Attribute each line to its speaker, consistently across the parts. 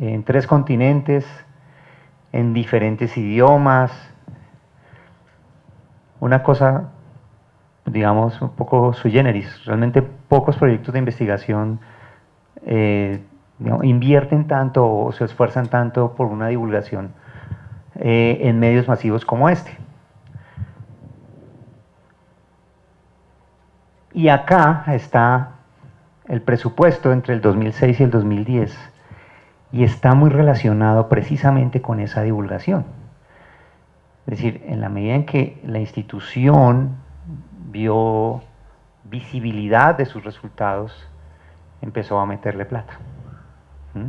Speaker 1: en 3 continentes, en diferentes idiomas. Una cosa, digamos, un poco sui generis. Realmente pocos proyectos de investigación digamos, invierten tanto o se esfuerzan tanto por una divulgación en medios masivos como este. Y acá está el presupuesto entre el 2006 y el 2010 y está muy relacionado precisamente con esa divulgación. Es decir, en la medida en que la institución vio visibilidad de sus resultados, empezó a meterle plata. ¿Mm?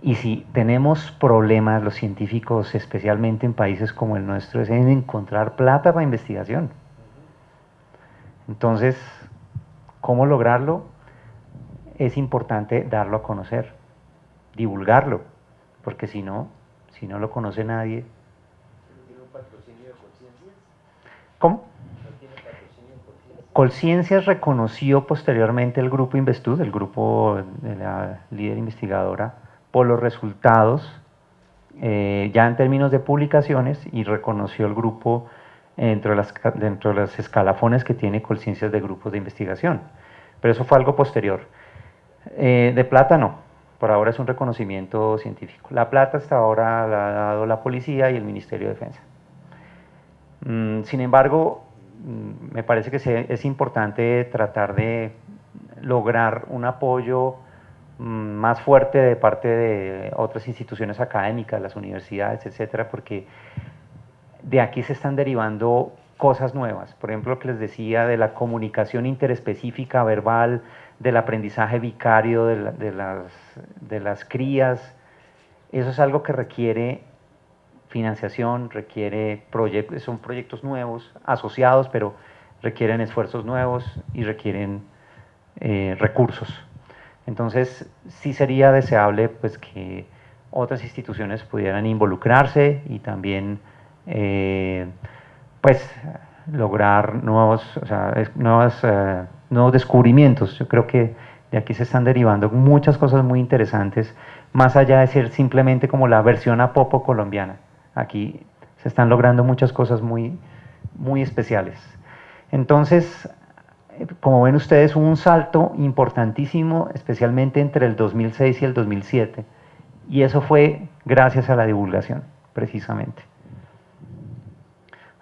Speaker 1: Y si tenemos problemas los científicos, especialmente en países como el nuestro, es en encontrar plata para investigación. Entonces, ¿cómo lograrlo? Es importante darlo a conocer, divulgarlo, porque si no lo conoce nadie.
Speaker 2: ¿Tiene un patrocinio de Colciencias?
Speaker 1: ¿Cómo?
Speaker 2: ¿No tiene patrocinio de Colciencias?
Speaker 1: Colciencias reconoció posteriormente el grupo Investud, el grupo de la líder investigadora, por los resultados, ya en términos de publicaciones, y reconoció el grupo dentro de los escalafones que tiene Colciencias de grupos de investigación. Pero eso fue algo posterior. De plata no, por ahora es un reconocimiento científico. La plata hasta ahora la ha dado la policía y el Ministerio de Defensa. Sin embargo, me parece que es importante tratar de lograr un apoyo más fuerte de parte de otras instituciones académicas, las universidades, etcétera, porque de aquí se están derivando cosas nuevas. Por ejemplo, lo que les decía de la comunicación interespecífica verbal, del aprendizaje vicario de las crías. Eso es algo que requiere financiación, son proyectos nuevos, asociados, pero requieren esfuerzos nuevos y requieren recursos. Entonces, sí sería deseable pues, que otras instituciones pudieran involucrarse y también pues, lograr nuevos descubrimientos. Yo creo que de aquí se están derivando muchas cosas muy interesantes, más allá de ser simplemente como la versión apopo colombiana. Aquí se están logrando muchas cosas muy, muy especiales. Entonces, como ven ustedes, hubo un salto importantísimo, especialmente entre el 2006 y el 2007, y eso fue gracias a la divulgación, precisamente.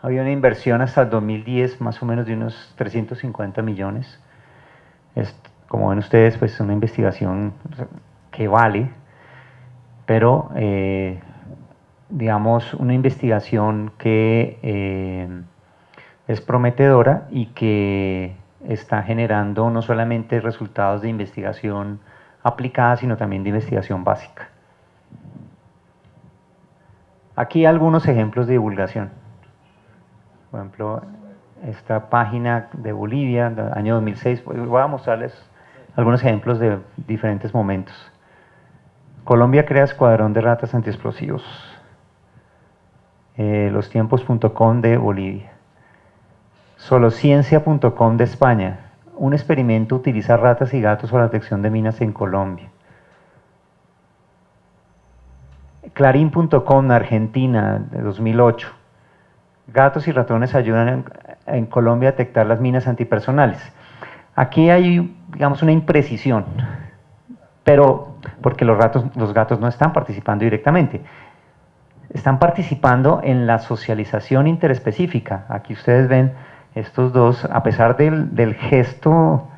Speaker 1: Había una inversión hasta el 2010 más o menos de unos 350 millones. Como ven ustedes, pues es una investigación que vale, pero digamos una investigación que es prometedora y que está generando no solamente resultados de investigación aplicada, sino también de investigación básica. Aquí algunos ejemplos de divulgación. Por ejemplo, esta página de Bolivia, del año 2006, voy a mostrarles algunos ejemplos de diferentes momentos. Colombia crea escuadrón de ratas antiexplosivos. Lostiempos.com de Bolivia. Solociencia.com de España. Un experimento utiliza ratas y gatos para la detección de minas en Colombia. Clarín.com, Argentina, de 2008. Gatos y ratones ayudan en Colombia a detectar las minas antipersonales. Aquí hay, digamos, una imprecisión, pero porque los gatos no están participando directamente. Están participando en la socialización interespecífica. Aquí ustedes ven estos dos, a pesar del gesto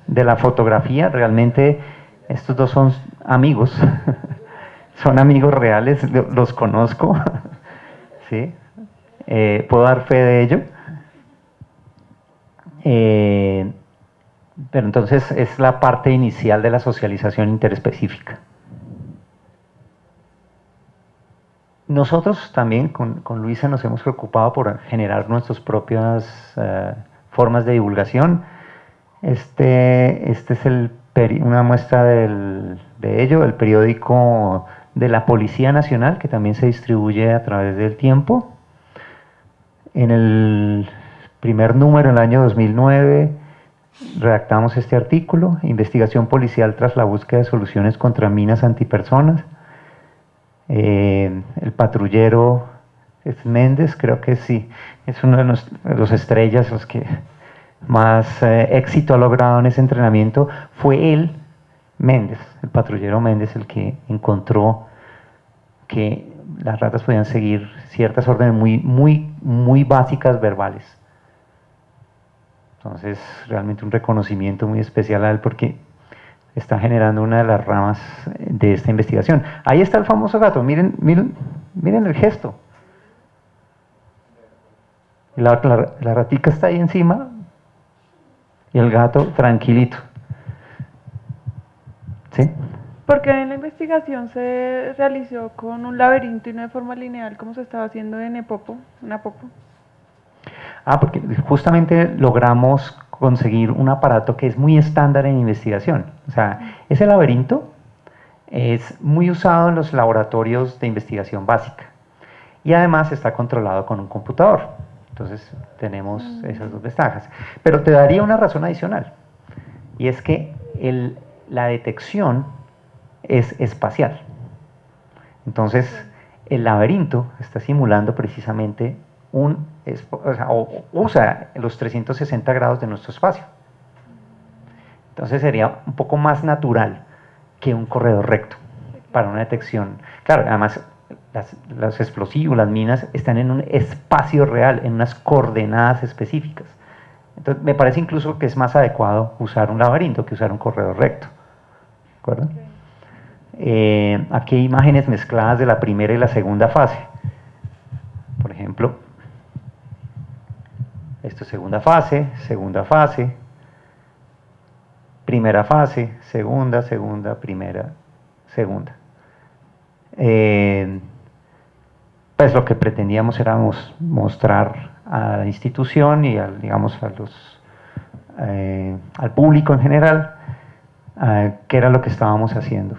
Speaker 1: de la fotografía, realmente estos dos son amigos, son amigos reales, los conozco, ¿sí? Puedo dar fe de ello. Pero entonces es la parte inicial de la socialización interespecífica. Nosotros también con Luisa nos hemos preocupado por generar nuestras propias formas de divulgación. Este es una muestra de ello, el periódico de la Policía Nacional, que también se distribuye a través del tiempo. En el primer número, en el año 2009, redactamos este artículo: investigación policial tras la búsqueda de soluciones contra minas antipersonas. El patrullero es Méndez, creo que sí, es uno de los estrellas, los que más éxito ha logrado en ese entrenamiento. Fue él, Méndez, el patrullero Méndez, el que encontró que las ratas podían seguir ciertas órdenes muy básicas verbales. Entonces, realmente un reconocimiento muy especial a él, porque está generando una de las ramas de esta investigación. Ahí está el famoso gato, miren el gesto. La ratica está ahí encima y el gato tranquilito. ¿Sí?
Speaker 3: Porque en la investigación se realizó con un laberinto y no de forma lineal como se estaba haciendo en Apopo.
Speaker 1: Porque justamente logramos conseguir un aparato que es muy estándar en investigación. O sea, ese laberinto es muy usado en los laboratorios de investigación básica y además está controlado con un computador. Entonces tenemos esas dos ventajas. Pero te daría una razón adicional, y es que la detección es espacial. Entonces el laberinto está simulando precisamente usa los 360 grados de nuestro espacio. Entonces sería un poco más natural que un corredor recto para una detección. Claro, además los explosivos, las minas están en un espacio real, en unas coordenadas específicas. Entonces me parece incluso que es más adecuado usar un laberinto que usar un corredor recto. ¿De acuerdo? Aquí hay imágenes mezcladas de la primera y la segunda fase. Por ejemplo, esto es segunda fase, primera fase, segunda, primera, segunda. Pues lo que pretendíamos era mostrar a la institución y digamos al público en general qué era lo que estábamos haciendo.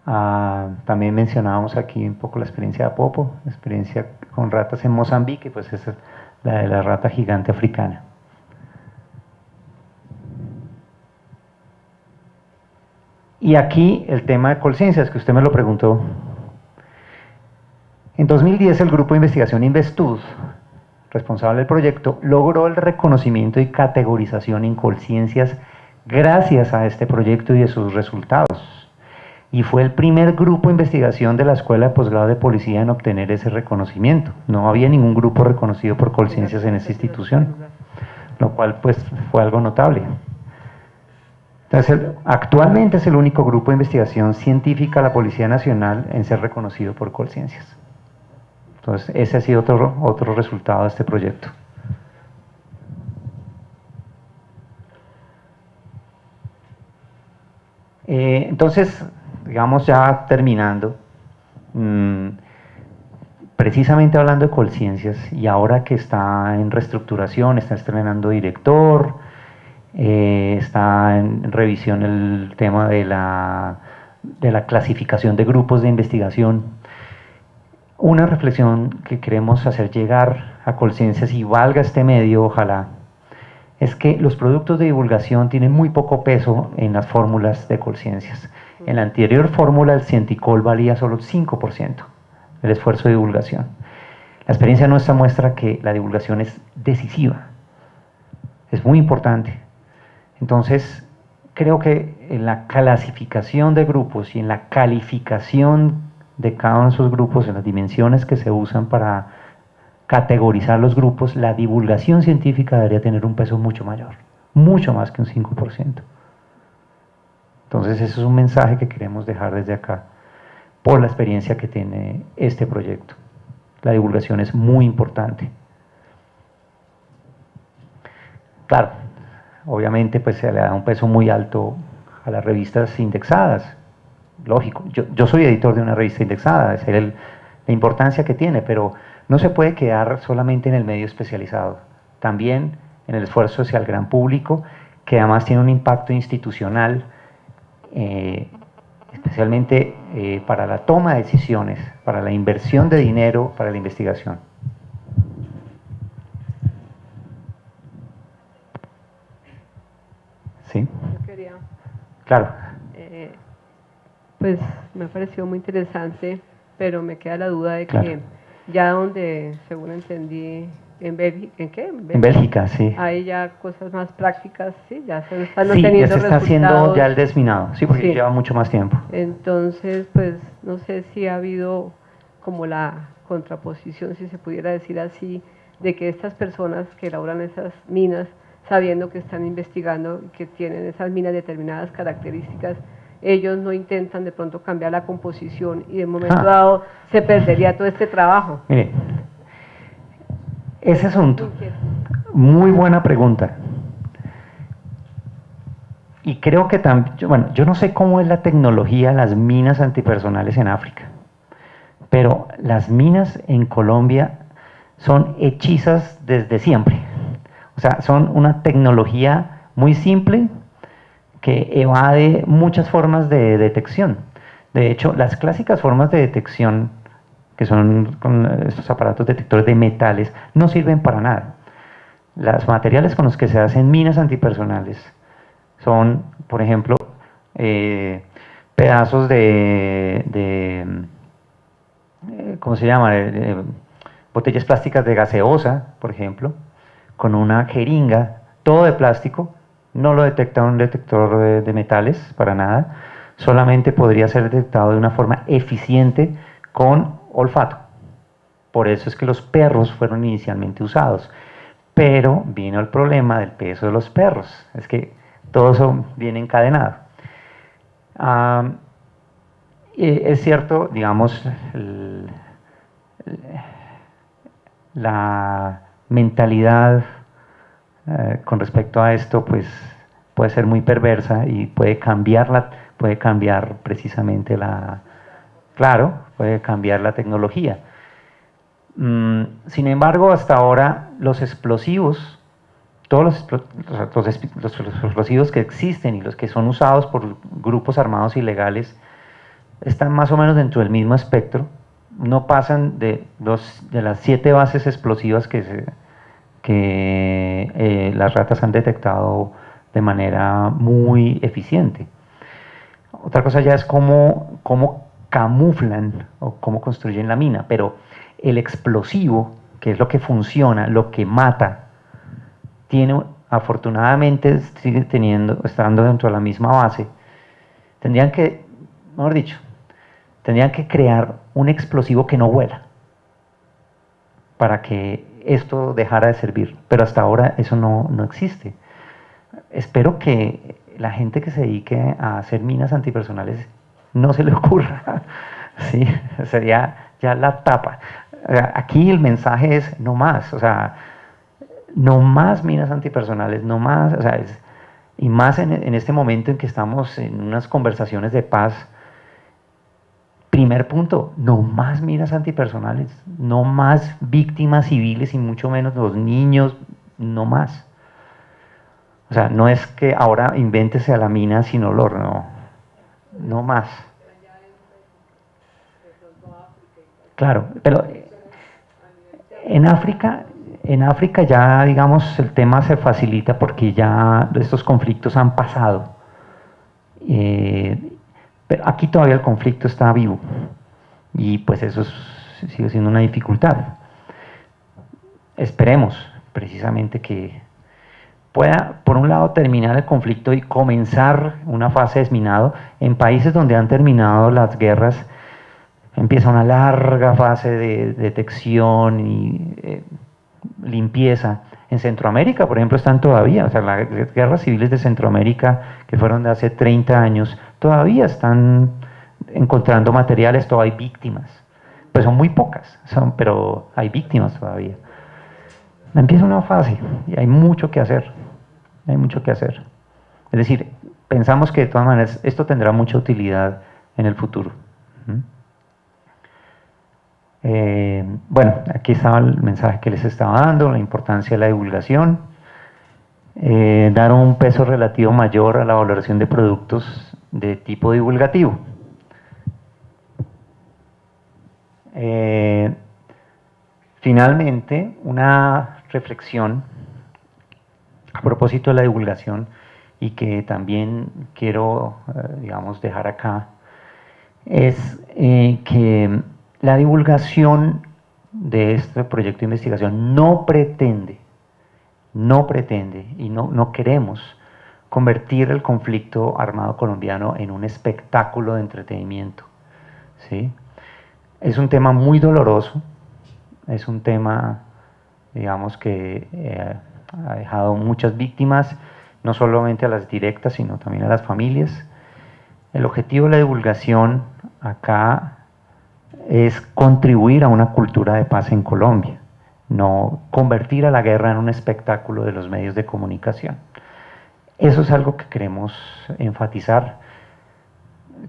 Speaker 1: También mencionábamos aquí un poco la experiencia de Apopo, la experiencia con ratas en Mozambique, pues esa es la de la rata gigante africana. Y aquí el tema de Colciencias, que usted me lo preguntó. En 2010 el grupo de investigación Investud, responsable del proyecto, logró el reconocimiento y categorización en Colciencias gracias a este proyecto y de sus resultados. Y fue el primer grupo de investigación de la Escuela de Posgrado de Policía en obtener ese reconocimiento. No había ningún grupo reconocido por Colciencias en esa institución, lo cual pues fue algo notable. Entonces, actualmente es el único grupo de investigación científica de la Policía Nacional en ser reconocido por Colciencias. Entonces, ese ha sido otro resultado de este proyecto. Entonces, digamos ya terminando, precisamente hablando de Colciencias, y ahora que está en reestructuración, está estrenando director, está en revisión el tema de la clasificación de grupos de investigación. Una reflexión que queremos hacer llegar a Colciencias, y valga este medio, ojalá, es que los productos de divulgación tienen muy poco peso en las fórmulas de Colciencias. En la anterior fórmula el Cienticol valía solo el 5% del esfuerzo de divulgación. La experiencia nuestra muestra que la divulgación es decisiva, es muy importante. Entonces, creo que en la clasificación de grupos y en la calificación de cada uno de esos grupos, en las dimensiones que se usan para categorizar los grupos, la divulgación científica debería tener un peso mucho mayor, mucho más que un 5%. Entonces, ese es un mensaje que queremos dejar desde acá, por la experiencia que tiene este proyecto. La divulgación es muy importante. Claro, obviamente pues se le da un peso muy alto a las revistas indexadas, lógico. Yo soy editor de una revista indexada, es la importancia que tiene, pero no se puede quedar solamente en el medio especializado, también en el esfuerzo hacia el gran público, que además tiene un impacto institucional, especialmente para la toma de decisiones, para la inversión de dinero, para la investigación. ¿Sí?
Speaker 4: Yo quería,
Speaker 1: Claro.
Speaker 4: pues me ha parecido muy interesante, pero me queda la duda de
Speaker 1: Claro.
Speaker 4: que ya donde, según entendí, en Bélgica, ¿en qué?
Speaker 1: En Bélgica, sí.
Speaker 4: Hay ya cosas más prácticas, sí, ya se están
Speaker 1: Sí, ya
Speaker 4: obteniendo
Speaker 1: se está haciendo
Speaker 4: resultados.
Speaker 1: ya el desminado, sí, porque
Speaker 4: Sí.
Speaker 1: lleva mucho más tiempo.
Speaker 4: Entonces, pues no sé si ha habido como la contraposición, si se pudiera decir así, de que estas personas que elaboran esas minas, sabiendo que están investigando y que tienen esas minas determinadas características, ellos no intentan de pronto cambiar la composición y de un momento dado se perdería todo este trabajo.
Speaker 1: Mire, ese asunto, muy buena pregunta. Y creo que también, bueno, yo no sé cómo es la tecnología, las minas antipersonales en África, pero las minas en Colombia son hechizas desde siempre. O sea, son una tecnología muy simple que evade muchas formas de detección. De hecho, las clásicas formas de detección, que son con estos aparatos detectores de metales, no sirven para nada. Los materiales con los que se hacen minas antipersonales son, por ejemplo, pedazos ¿cómo se llama? Botellas plásticas de gaseosa, por ejemplo, con una jeringa, todo de plástico, no lo detecta un detector de metales para nada, solamente podría ser detectado de una forma eficiente con olfato. Por eso es que los perros fueron inicialmente usados. Pero vino el problema del peso de los perros, es que todo eso viene encadenado. Es cierto, digamos, la mentalidad con respecto a esto, pues puede ser muy perversa y puede cambiar precisamente claro, puede cambiar la tecnología. Sin embargo, hasta ahora los explosivos, todos los explosivos que existen y los que son usados por grupos armados ilegales están más o menos dentro del mismo espectro, no pasan de las 7 bases explosivas que las ratas han detectado de manera muy eficiente. Otra cosa ya es cómo camuflan o cómo construyen la mina, pero el explosivo, que es lo que funciona, lo que mata, afortunadamente sigue estando dentro de la misma base. Tendrían que, mejor dicho, tendrían que crear un explosivo que no vuela para que esto dejara de servir, pero hasta ahora eso no existe. Espero que la gente que se dedique a hacer minas antipersonales no se le ocurra, ¿sí? Sería ya la tapa. Aquí el mensaje es no más, o sea, no más minas antipersonales, no más, o sea, y más en este momento en que estamos en unas conversaciones de paz. Primer punto, no más minas antipersonales, no más víctimas civiles y mucho menos los niños, no más. O sea, no es que ahora invéntese a la mina sin olor, no más. Claro, pero en África ya, digamos, el tema se facilita porque ya estos conflictos han pasado. Pero aquí todavía el conflicto está vivo y pues eso sigue siendo una dificultad. Esperemos precisamente que pueda, por un lado, terminar el conflicto y comenzar una fase de desminado. En países donde han terminado las guerras, empieza una larga fase de detección y limpieza. En Centroamérica, por ejemplo, están todavía, o sea, las guerras civiles de Centroamérica, que fueron de hace 30 años, todavía están encontrando materiales, todavía hay víctimas. Pues son muy pocas, pero hay víctimas todavía. Empieza una fase y hay mucho que hacer, hay mucho que hacer. Es decir, pensamos que de todas maneras esto tendrá mucha utilidad en el futuro. Bueno, aquí estaba el mensaje que les estaba dando, la importancia de la divulgación, dar un peso relativo mayor a la valoración de productos de tipo divulgativo. Finalmente, una reflexión a propósito de la divulgación y que también quiero, digamos, dejar acá, es que la divulgación de este proyecto de investigación no pretende y no queremos convertir el conflicto armado colombiano en un espectáculo de entretenimiento, ¿sí? Es un tema muy doloroso, es un tema, digamos, que ha dejado muchas víctimas, no solamente a las directas, sino también a las familias. El objetivo de la divulgación acá es contribuir a una cultura de paz en Colombia, no convertir a la guerra en un espectáculo de los medios de comunicación. Eso es algo que queremos enfatizar.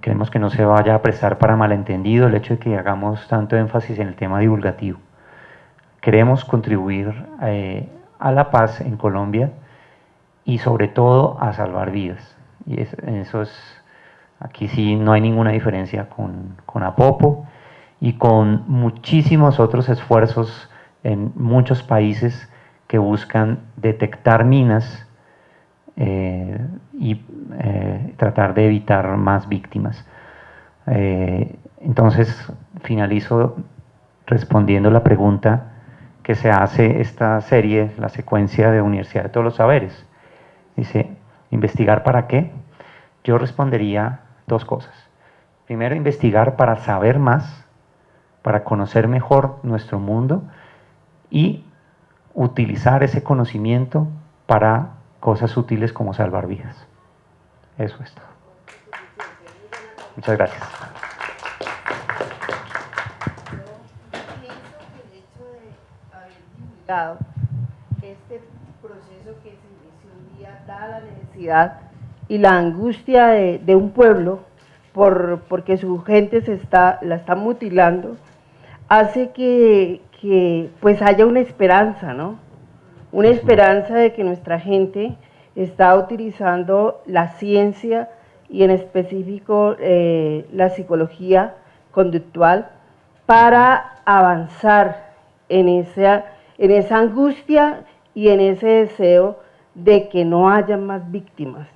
Speaker 1: Queremos que no se vaya a prestar para malentendido el hecho de que hagamos tanto énfasis en el tema divulgativo. Queremos contribuir a la paz en Colombia y sobre todo a salvar vidas. Y eso es, aquí sí no hay ninguna diferencia con Apopo y con muchísimos otros esfuerzos en muchos países que buscan detectar minas y tratar de evitar más víctimas. Entonces, finalizo respondiendo la pregunta que se hace esta serie, la secuencia de Universidad de Todos los Saberes. Dice, ¿investigar para qué? Yo respondería dos cosas. Primero, investigar para saber más, para conocer mejor nuestro mundo y utilizar ese conocimiento para cosas útiles como salvar vidas. Eso es todo. Muchas gracias.
Speaker 5: Este proceso que se inició un día, dada la necesidad y la angustia de un pueblo porque su gente la está mutilando, hace que pues haya una esperanza, ¿no? Una esperanza de que nuestra gente está utilizando la ciencia y en específico la psicología conductual para avanzar en esa angustia y en ese deseo de que no haya más víctimas.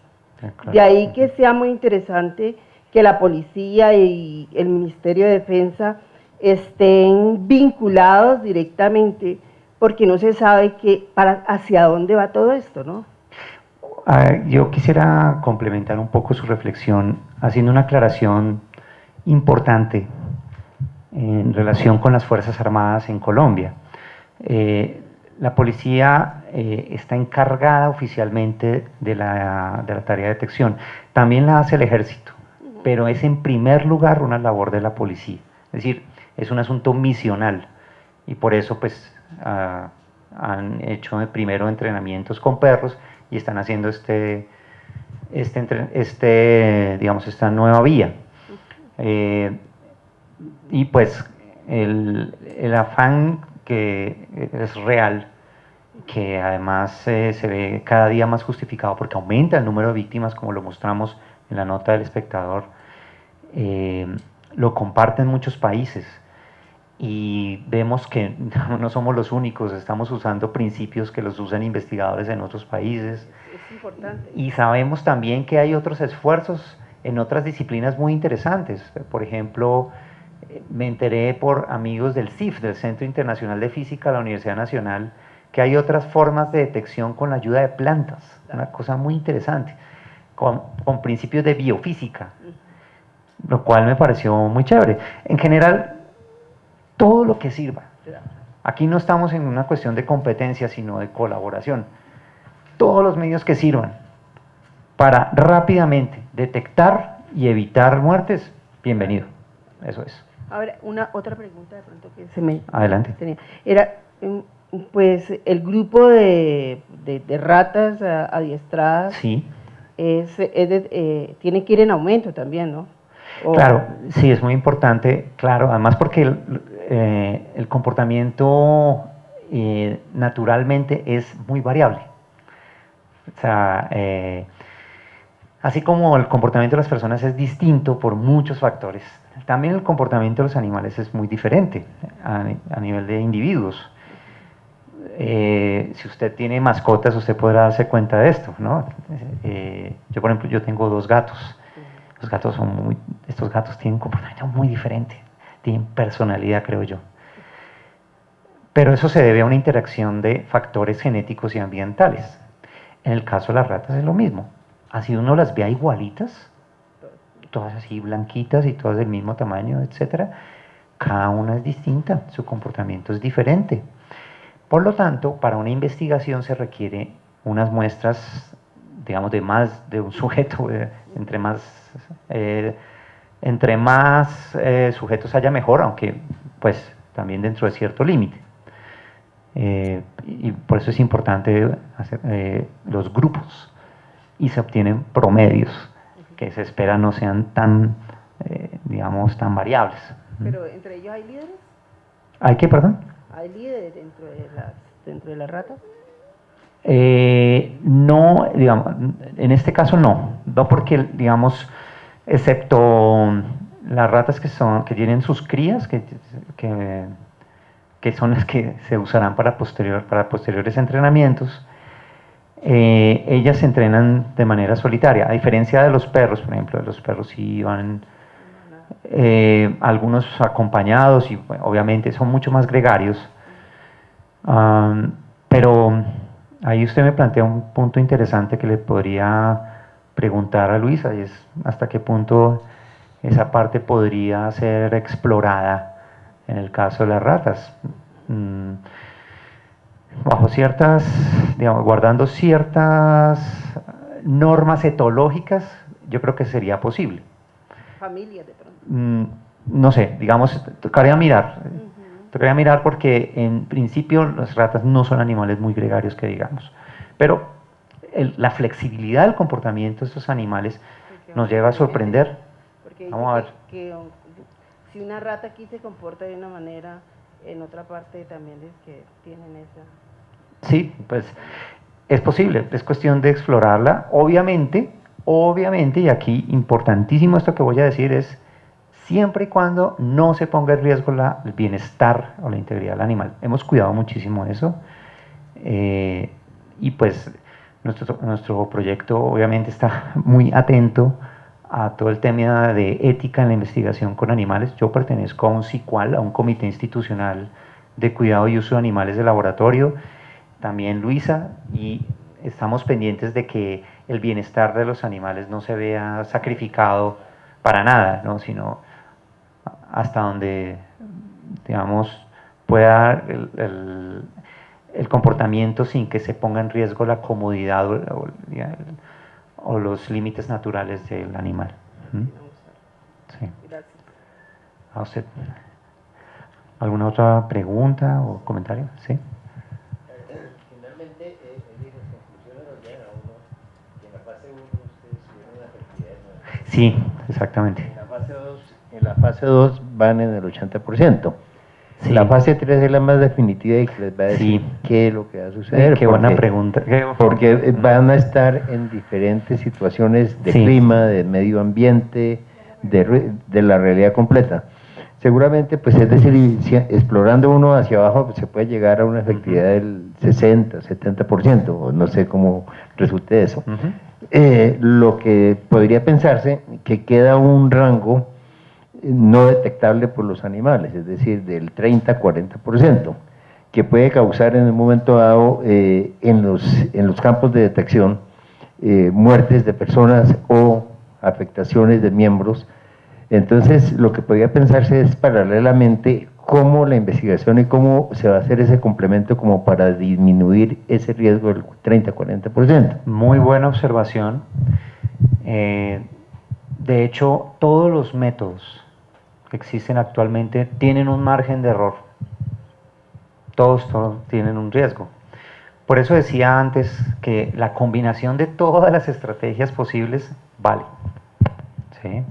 Speaker 5: De ahí que sea muy interesante que la policía y el Ministerio de Defensa estén vinculados directamente, porque no se sabe hacia dónde va todo esto, ¿no?
Speaker 1: Yo quisiera complementar un poco su reflexión haciendo una aclaración importante en relación con las Fuerzas Armadas en Colombia. La policía está encargada oficialmente de la tarea de detección. También la hace el ejército, pero es en primer lugar una labor de la policía. Es decir, es un asunto misional y por eso pues han hecho primero entrenamientos con perros y están haciendo digamos, esta nueva vía. Y pues el afán que es real, que además se ve cada día más justificado porque aumenta el número de víctimas, como lo mostramos en la nota del Espectador, lo comparten muchos países y vemos que no somos los únicos, estamos usando principios que los usan investigadores en otros países.
Speaker 5: Es importante.
Speaker 1: Y sabemos también que hay otros esfuerzos en otras disciplinas muy interesantes. Por ejemplo, me enteré por amigos del CIF, del Centro Internacional de Física de la Universidad Nacional, que hay otras formas de detección con la ayuda de plantas, una cosa muy interesante, con principios de biofísica, lo cual me pareció muy chévere. En general, todo lo que sirva. Aquí no estamos en una cuestión de competencia, sino de colaboración. Todos los medios que sirvan para rápidamente detectar y evitar muertes, bienvenido. Eso es.
Speaker 5: Ahora, otra pregunta de pronto que se me
Speaker 1: Adelante.
Speaker 5: tenía. Era, pues, el grupo de ratas adiestradas
Speaker 1: Sí.
Speaker 5: tiene que ir en aumento también, ¿no?
Speaker 1: Claro, sí, es muy importante, claro, además porque el comportamiento naturalmente es muy variable. O sea, así como el comportamiento de las personas es distinto por muchos factores, también el comportamiento de los animales es muy diferente a nivel de individuos. si usted tiene mascotas, usted podrá darse cuenta de esto, ¿no? Yo, por ejemplo, yo tengo 2 gatos. Los gatos estos gatos tienen un comportamiento muy diferente, tienen personalidad, creo yo. Pero eso se debe a una interacción de factores genéticos y ambientales. En el caso de las ratas es lo mismo. Así uno las vea igualitas, todas así blanquitas y todas del mismo tamaño, etcétera, cada una es distinta, su comportamiento es diferente. Por lo tanto, para una investigación se requiere unas muestras, digamos, de un sujeto, entre más sujetos haya mejor, aunque pues también dentro de cierto límite. Y por eso es importante hacer los grupos y se obtienen promedios que se espera no sean tan, digamos, tan variables.
Speaker 5: Pero entre ellos hay líderes,
Speaker 1: ¿Hay qué, perdón?
Speaker 5: hay líderes dentro de las ratas.
Speaker 1: No, digamos, en este caso no porque, digamos, excepto las ratas que tienen sus crías, que son las que se usarán para posteriores entrenamientos, ellas se entrenan de manera solitaria, a diferencia de los perros, por ejemplo, de los perros sí van algunos acompañados y bueno, obviamente son mucho más gregarios, pero ahí usted me plantea un punto interesante que le podría preguntar a Luisa, y es hasta qué punto esa parte podría ser explorada en el caso de las ratas. Bajo ciertas, digamos, guardando ciertas normas etológicas, yo creo que sería posible.
Speaker 5: Familias de pronto.
Speaker 1: No sé, digamos, tocaría mirar. Tocaría mirar porque en principio las ratas no son animales muy gregarios que digamos. Pero la flexibilidad del comportamiento de estos animales nos lleva a sorprender.
Speaker 5: Porque
Speaker 1: Vamos a ver.
Speaker 5: que si una rata aquí se comporta de una manera, en otra parte también es que tienen esa...
Speaker 1: Sí, pues es posible, es cuestión de explorarla. Obviamente, y aquí importantísimo esto que voy a decir es, siempre y cuando no se ponga en riesgo el bienestar o la integridad del animal. Hemos cuidado muchísimo eso y pues nuestro proyecto obviamente está muy atento a todo el tema de ética en la investigación con animales. Yo pertenezco a un CICUAL, a un comité institucional de cuidado y uso de animales de laboratorio, también Luisa, y estamos pendientes de que el bienestar de los animales no se vea sacrificado para nada, ¿no? Sino hasta donde, digamos, pueda el comportamiento sin que se ponga en riesgo la comodidad o los límites naturales del animal. Sí.
Speaker 5: Gracias.
Speaker 1: ¿A usted? ¿Alguna otra pregunta o comentario? Sí.
Speaker 2: Finalmente, las conclusiones nos llevan a uno que en la fase 1 ustedes tuvieron una efectividad de 90%.
Speaker 1: Sí, exactamente.
Speaker 2: En la fase 2 van en el 80%.
Speaker 1: Sí.
Speaker 2: La fase 3 es la más definitiva y que les va a decir
Speaker 1: Sí.
Speaker 2: qué es lo que va a suceder.
Speaker 1: Qué buena pregunta.
Speaker 2: Porque van a estar en diferentes situaciones de
Speaker 1: Sí.
Speaker 2: clima, de medio ambiente, de la realidad completa. Seguramente, pues es decir, explorando uno hacia abajo, pues, se puede llegar a una efectividad del 60, 70%, o no sé cómo resulte eso. Lo que podría pensarse que queda un rango no detectable por los animales, es decir, del 30-40%, que puede causar en un momento dado en los campos de detección muertes de personas o afectaciones de miembros. Entonces, lo que podría pensarse es paralelamente cómo la investigación y cómo se va a hacer ese complemento como para disminuir ese riesgo del 30-40%.
Speaker 1: Muy buena observación. De hecho, todos los métodos que existen actualmente tienen un margen de error. Todos tienen un riesgo. Por eso decía antes que la combinación de todas las estrategias posibles vale. ¿Sí?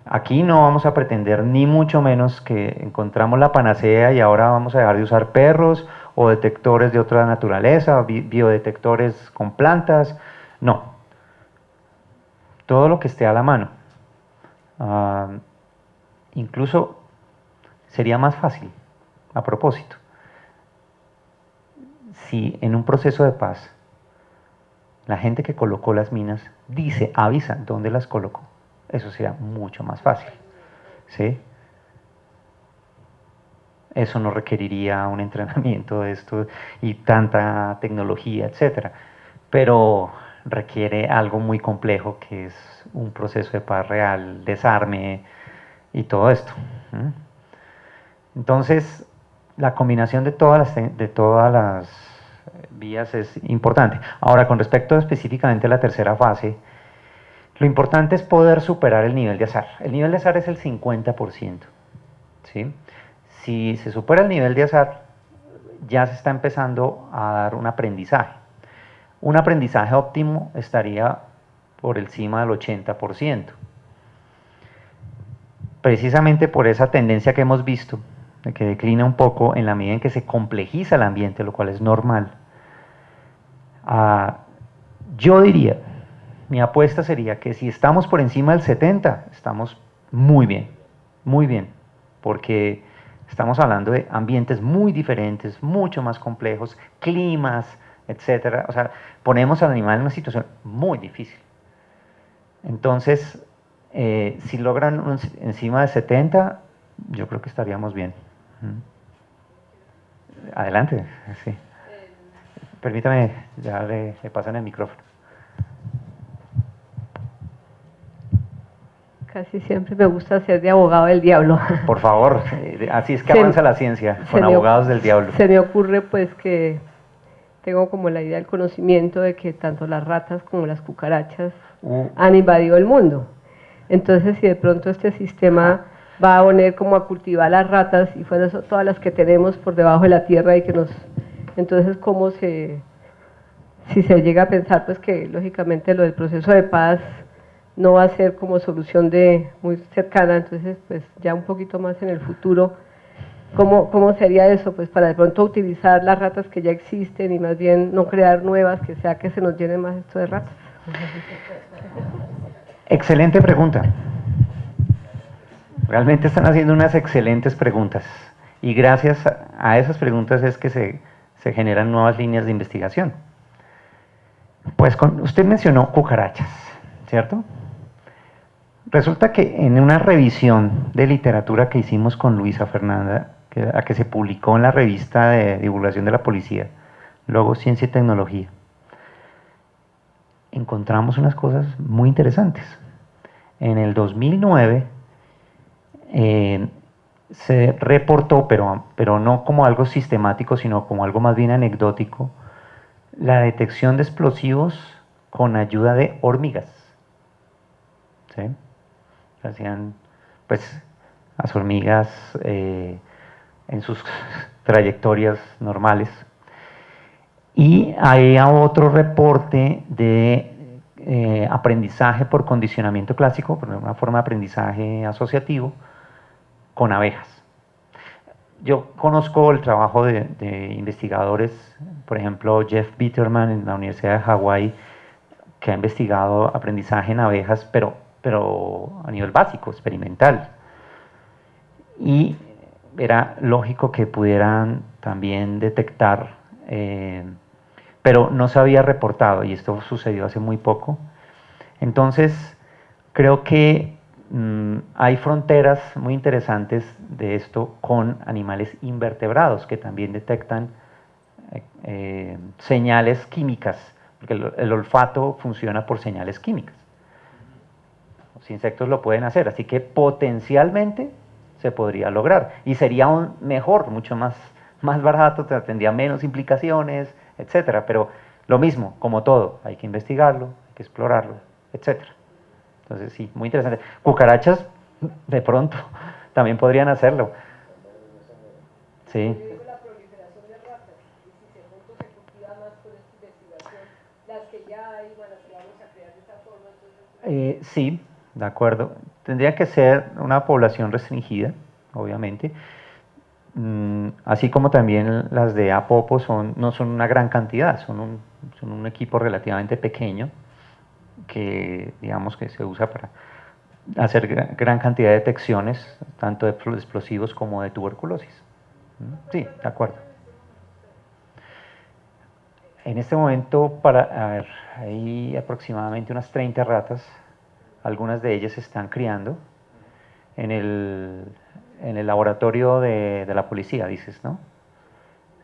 Speaker 1: Aquí no vamos a pretender ni mucho menos que encontramos la panacea y ahora vamos a dejar de usar perros o detectores de otra naturaleza, biodetectores con plantas. No. Todo lo que esté a la mano. Incluso sería más fácil, a propósito. si en un proceso de paz la gente que colocó las minas avisa dónde las colocó, eso sería mucho más fácil, ¿sí? Eso no requeriría un entrenamiento de esto y tanta tecnología, etcétera, pero requiere algo muy complejo que es un proceso de paz real, desarme y todo esto. Entonces, la combinación de todas las vías es importante. Ahora, con respecto específicamente a la tercera fase, lo importante es poder superar el nivel de azar. El nivel de azar es el 50%, ¿sí? Si se supera el nivel de azar, ya se está empezando a dar un aprendizaje. Un aprendizaje óptimo estaría por encima del 80%. Precisamente por esa tendencia que hemos visto, de que declina un poco en la medida en que se complejiza el ambiente, lo cual es normal. Yo diría, mi apuesta sería que si estamos por encima del 70, estamos muy bien, porque estamos hablando de ambientes muy diferentes, mucho más complejos, climas, etcétera. O sea, ponemos al animal en una situación muy difícil. Entonces, si logran encima de 70, yo creo que estaríamos bien. Adelante, sí. Permítame, ya le pasan el micrófono.
Speaker 4: Casi siempre me gusta ser de abogado del diablo.
Speaker 1: Por favor, así es que avanza la ciencia, con abogados del diablo.
Speaker 4: Se me ocurre pues que tengo como la idea, el conocimiento de que tanto las ratas como las cucarachas han invadido el mundo. Entonces, si de pronto este sistema va a poner como a cultivar las ratas y fueron todas las que tenemos por debajo de la tierra y que nos... Entonces, si se llega a pensar pues que lógicamente lo del proceso de paz no va a ser como solución muy cercana, entonces pues ya un poquito más en el futuro, ¿cómo sería eso? Pues para de pronto utilizar las ratas que ya existen y más bien no crear nuevas, que sea que se nos llene más esto de ratas.
Speaker 1: Excelente pregunta. Realmente están haciendo unas excelentes preguntas y gracias a esas preguntas es que se generan nuevas líneas de investigación. Pues usted mencionó cucarachas, ¿cierto? Resulta que en una revisión de literatura que hicimos con Luisa Fernanda, que se publicó en la revista de divulgación de la policía, Logos, Ciencia y Tecnología, encontramos unas cosas muy interesantes. En el 2009 se reportó, pero no como algo sistemático, sino como algo más bien anecdótico, la detección de explosivos con ayuda de hormigas. ¿Sí? Hacían, pues, las hormigas en sus trayectorias normales. Y hay otro reporte de aprendizaje por condicionamiento clásico, por una forma de aprendizaje asociativo, con abejas. Yo conozco el trabajo de investigadores, por ejemplo, Jeff Bitterman en la Universidad de Hawái, que ha investigado aprendizaje en abejas, pero a nivel básico, experimental. Y era lógico que pudieran también detectar, pero no se había reportado, y esto sucedió hace muy poco. Entonces, creo que hay fronteras muy interesantes de esto con animales invertebrados que también detectan señales químicas, porque el olfato funciona por señales químicas. Los insectos lo pueden hacer, así que potencialmente se podría lograr y sería aún mejor, mucho más barato, tendría menos implicaciones, etcétera. Pero lo mismo, como todo, hay que investigarlo, hay que explorarlo, etcétera. Entonces sí, muy interesante. Cucarachas, de pronto, también podrían hacerlo. Sí.
Speaker 4: La proliferación de ratas, y si se cultiva más con esta investigación, las que ya hay, bueno, que vamos a crear de esa forma, entonces...
Speaker 1: Sí, de acuerdo. Tendría que ser una población restringida, obviamente. Así como también las de Apopo no son una gran cantidad, son un equipo relativamente pequeño que digamos que se usa para hacer gran cantidad de detecciones, tanto de explosivos como de tuberculosis. Sí, de acuerdo. En este momento, a ver, hay aproximadamente unas 30 ratas, algunas de ellas se están criando en el laboratorio de la policía, dices, ¿no?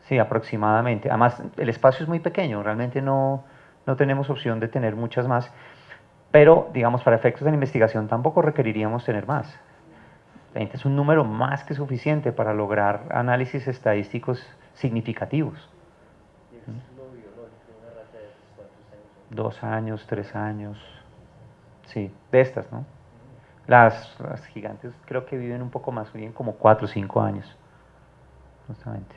Speaker 1: Sí, aproximadamente. Además, el espacio es muy pequeño, realmente no tenemos opción de tener muchas más, pero, digamos, para efectos de la investigación tampoco requeriríamos tener más. 20 es un número más que suficiente para lograr análisis estadísticos significativos. 2 años, 3 años, sí, de estas, ¿no? Las gigantes creo que viven un poco más, viven como 4 o 5 años, justamente.